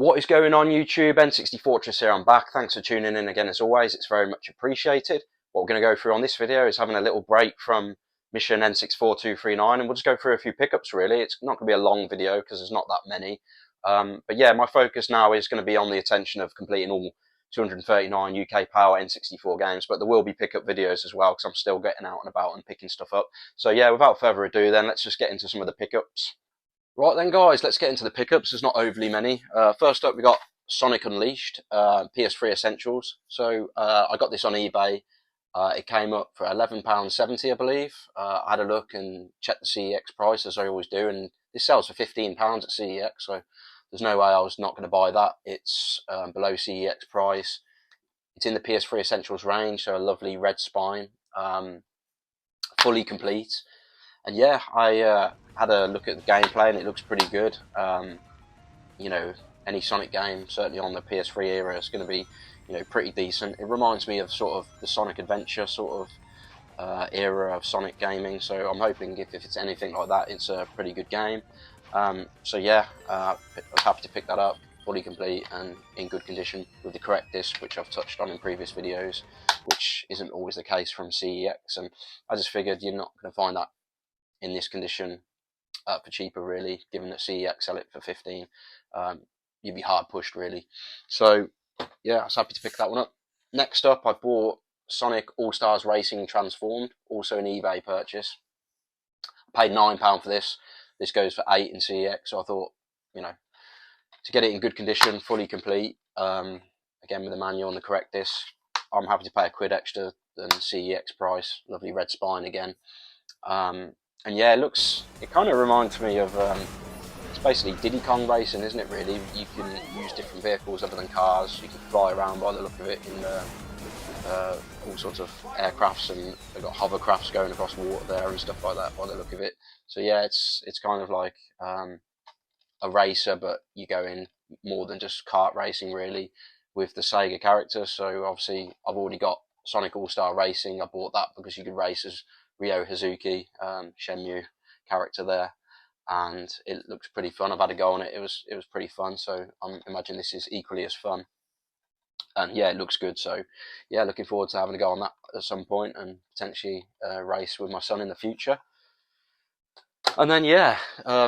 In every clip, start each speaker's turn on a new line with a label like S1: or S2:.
S1: What is going on, YouTube? N64 here, I'm back. Thanks for tuning in again as always, it's very much appreciated. What we're going to go through on this video is having a little break from mission N64239, and we'll just go through a few pickups really. It's not going to be a long video because there's not that many. But yeah, my focus now is going to be on the attention of completing all 239 UK Power N64 games, but there will be pickup videos as well because I'm still getting out and about and picking stuff up. So yeah, without further ado then, let's just get into some of the pickups. Right then guys, let's get into the pickups. There's not overly many. First up we got Sonic Unleashed, PS3 Essentials. So I got this on eBay. It came up for £11.70 I believe. I had a look and checked the CEX price as I always do, and this sells for £15 at CEX, so there's no way I was not going to buy that. It's below CEX price. It's in the PS3 Essentials range, so a lovely red spine, fully complete. And yeah, I had a look at the gameplay and it looks pretty good. You know, any Sonic game, certainly on the PS3 era, is going to be, you know, pretty decent. It reminds me of sort of the Sonic Adventure sort of era of Sonic gaming, so I'm hoping if it's anything like that, it's a pretty good game. So yeah, I was happy to pick that up, fully complete and in good condition with the correct disc, which I've touched on in previous videos, which isn't always the case from CEX, and I just figured you're not going to find that in this condition for cheaper really, given that CEX sell it for 15. You'd be hard pushed really. So yeah, I was happy to pick that one up. Next up, I bought Sonic All-Stars Racing Transformed, also an eBay purchase. I paid £9 for this. This goes for 8 in CEX, so I thought, you know, to get it in good condition, fully complete, again with the manual and the correct disc, I'm happy to pay £1 extra than CEX price. Lovely red spine again. And yeah, it kind of reminds me of, it's basically Diddy Kong racing, isn't it really? You can use different vehicles other than cars. You can fly around by the look of it in all sorts of aircrafts, and they've got hovercrafts going across water there and stuff like that by the look of it. So yeah, it's kind of like a racer, but you go in more than just kart racing really with the Sega character. So obviously I've already got Sonic All-Star Racing. I bought that because you could race as Ryo Hazuki, Shenmue character there, and it looks pretty fun. I've had a go on it. It was pretty fun. So I imagine this is equally as fun. And yeah, it looks good. So yeah, looking forward to having a go on that at some point and potentially race with my son in the future. And then yeah,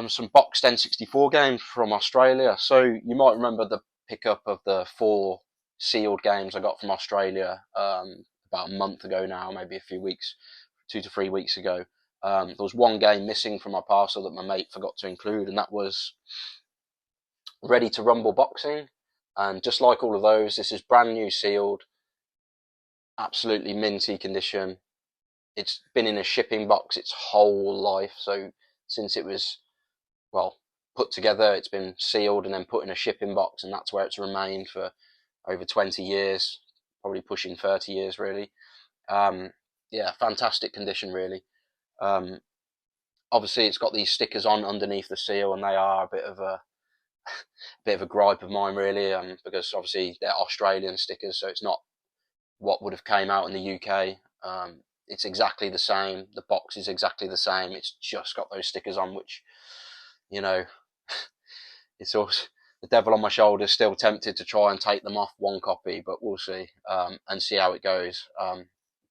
S1: some boxed N64 games from Australia. So you might remember the pickup of the 4 sealed games I got from Australia about a month ago now, maybe a few weeks, 2 to 3 weeks ago. There was one game missing from my parcel that my mate forgot to include, and that was Ready to Rumble Boxing. And just like all of those, this is brand new sealed, absolutely minty condition. It's been in a shipping box its whole life, so since it was, well, put together, it's been sealed and then put in a shipping box, and that's where it's remained for over 20 years, probably pushing 30 years really. Yeah, fantastic condition really. Obviously it's got these stickers on underneath the seal, and they are a bit of a gripe of mine really, because obviously they're Australian stickers, so it's not what would have came out in the UK. It's exactly the same, the box is exactly the same, it's just got those stickers on, which, you know, it's also the devil on my shoulder, still tempted to try and take them off one copy, but we'll see, and see how it goes.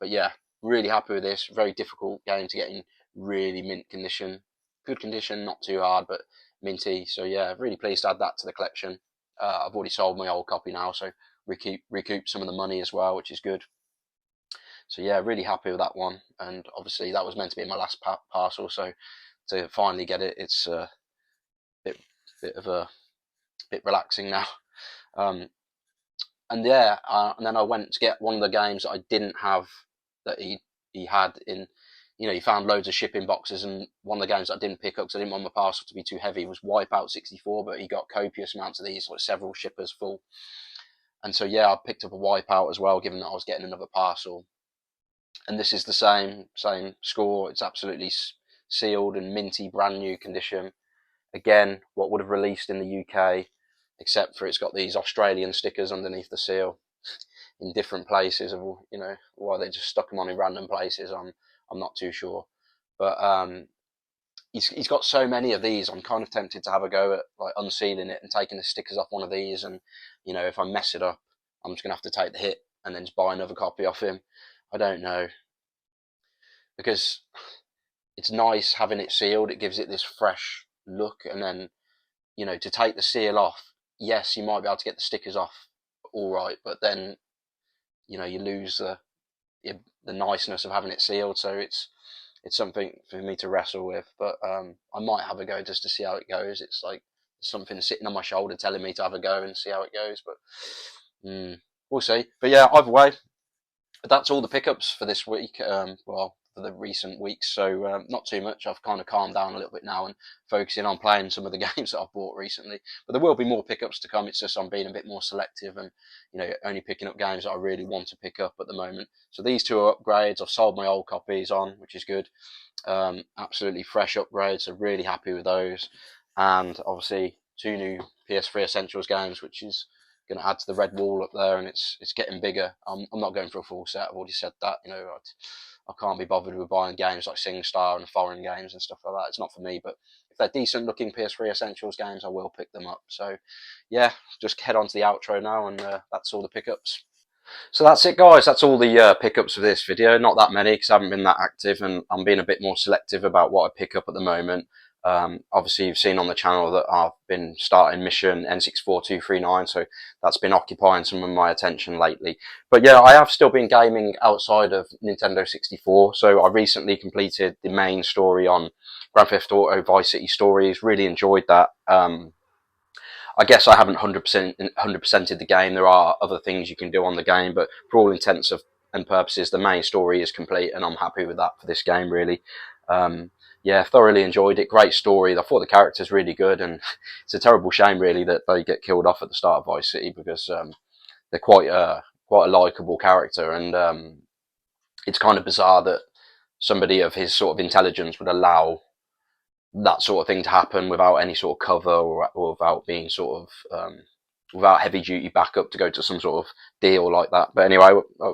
S1: But yeah, really happy with this. Very difficult game to get in really mint condition. Good condition, not too hard, but minty. So yeah, really pleased to add that to the collection. I've already sold my old copy now, so recoup some of the money as well, which is good. So yeah, really happy with that one. And obviously that was meant to be my last parcel, so to finally get it, it's a bit relaxing now. And yeah, and then I went to get one of the games that I didn't have that he had in, you know, he found loads of shipping boxes, and one of the games that I didn't pick up because I didn't want my parcel to be too heavy was Wipeout 64, but he got copious amounts of these, like several shippers full. And so yeah, I picked up a Wipeout as well, given that I was getting another parcel. And this is the same score. It's absolutely sealed and minty, brand new condition. Again, what would have released in the UK, except for it's got these Australian stickers underneath the seal in different places. Of, you know, why they just stuck them on in random places, I'm not too sure. But he's got so many of these. I'm kind of tempted to have a go at like unsealing it and taking the stickers off one of these. And if I mess it up, I'm just gonna have to take the hit and then just buy another copy off him. I don't know, because it's nice having it sealed. It gives it this fresh look, and then to take the seal off. Yes, you might be able to get the stickers off, all right, but then you lose the niceness of having it sealed. So it's something for me to wrestle with. But I might have a go just to see how it goes. It's like something sitting on my shoulder telling me to have a go and see how it goes. But we'll see. But yeah, either way, that's all the pickups for this week. Well, for the recent weeks, so not too much. I've kind of calmed down a little bit now and focusing on playing some of the games that I've bought recently. But there will be more pickups to come. It's just I'm being a bit more selective and only picking up games that I really want to pick up at the moment. So these two are upgrades. I've sold my old copies on, which is good. Absolutely fresh upgrades. So really happy with those. And obviously 2 new PS3 Essentials games, which is going to add to the red wall up there, and it's getting bigger. I'm not going for a full set. I've already said that. I can't be bothered with buying games like SingStar and foreign games and stuff like that. It's not for me. But if they're decent looking PS3 Essentials games, I will pick them up. So yeah, just head on to the outro now, and that's all the pickups. So that's it, guys. That's all the pickups for this video. Not that many because I haven't been that active, and I'm being a bit more selective about what I pick up at the moment. Obviously, you've seen on the channel that I've been starting mission N64 239, so that's been occupying some of my attention lately. But yeah, I have still been gaming outside of Nintendo 64, so I recently completed the main story on Grand Theft Auto Vice City Stories. Really enjoyed that. I guess I haven't 100%ed the game. There are other things you can do on the game, but for all intents and purposes, the main story is complete, and I'm happy with that for this game, really. Yeah, thoroughly enjoyed it. Great story. I thought the character's really good, and it's a terrible shame, really, that they get killed off at the start of Vice City, because they're quite a likeable character, and it's kind of bizarre that somebody of his sort of intelligence would allow that sort of thing to happen without any sort of cover, or without being sort of without heavy duty backup to go to some sort of deal like that. But anyway,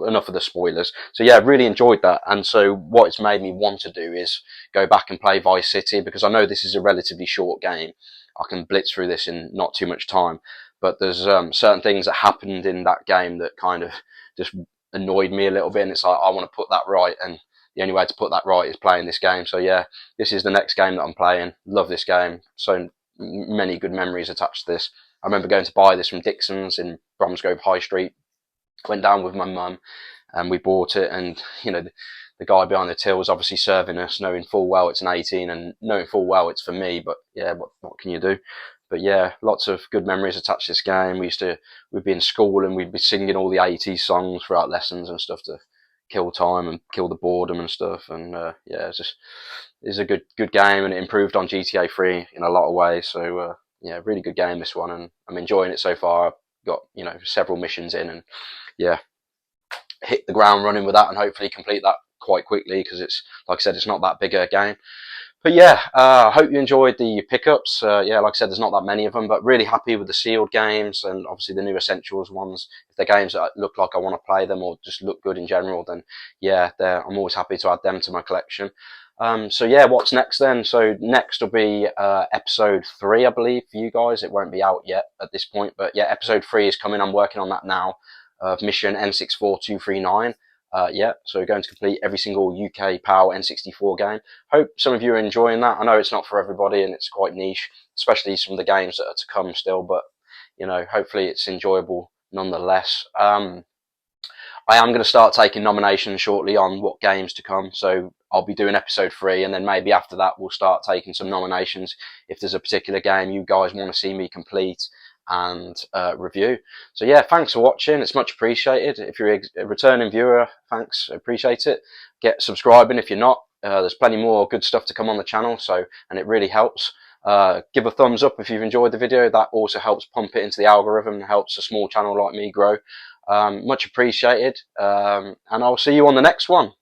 S1: enough of the spoilers. So yeah, really enjoyed that. And so what it's made me want to do is go back and play Vice City, because I know this is a relatively short game. I can blitz through this in not too much time. But there's certain things that happened in that game that kind of just annoyed me a little bit. And it's like, I want to put that right. And the only way to put that right is playing this game. So yeah, this is the next game that I'm playing. Love this game. So many good memories attached to this. I remember going to buy this from Dixon's in Bromsgrove High Street. Went down with my mum and we bought it, and the guy behind the till was obviously serving us, knowing full well it's an 18 and knowing full well it's for me, but yeah, what can you do? But yeah, lots of good memories attached to this game. We'd be in school and we'd be singing all the 80s songs throughout lessons and stuff to kill time and kill the boredom and stuff. And yeah, it's a good game, and it improved on GTA 3 in a lot of ways. So yeah, really good game, this one, and I'm enjoying it so far. I've got several missions in, and yeah, hit the ground running with that, and hopefully complete that quite quickly, because it's, like I said, it's not that big a game. But yeah, I hope you enjoyed the pickups. Yeah, like I said, there's not that many of them, but really happy with the sealed games, and obviously the new Essentials ones. If they're games that look like I want to play them, or just look good in general, then yeah, I'm always happy to add them to my collection. So yeah, what's next then? So next will be episode 3, I believe, for you guys. It won't be out yet at this point, but yeah, episode 3 is coming. I'm working on that now, of mission N64 239. Yeah, so we're going to complete every single UK PAL N64 game. Hope some of you are enjoying that. I know it's not for everybody, and it's quite niche, especially some of the games that are to come still, but hopefully it's enjoyable nonetheless. I am going to start taking nominations shortly on what games to come, so I'll be doing episode 3, and then maybe after that we'll start taking some nominations if there's a particular game you guys want to see me complete and review. So yeah, thanks for watching. It's much appreciated. If you're a returning viewer, thanks, appreciate it. Get subscribing if you're not. There's plenty more good stuff to come on the channel, and it really helps. Give a thumbs up if you've enjoyed the video. That also helps pump it into the algorithm, helps a small channel like me grow. Much appreciated, and I'll see you on the next one.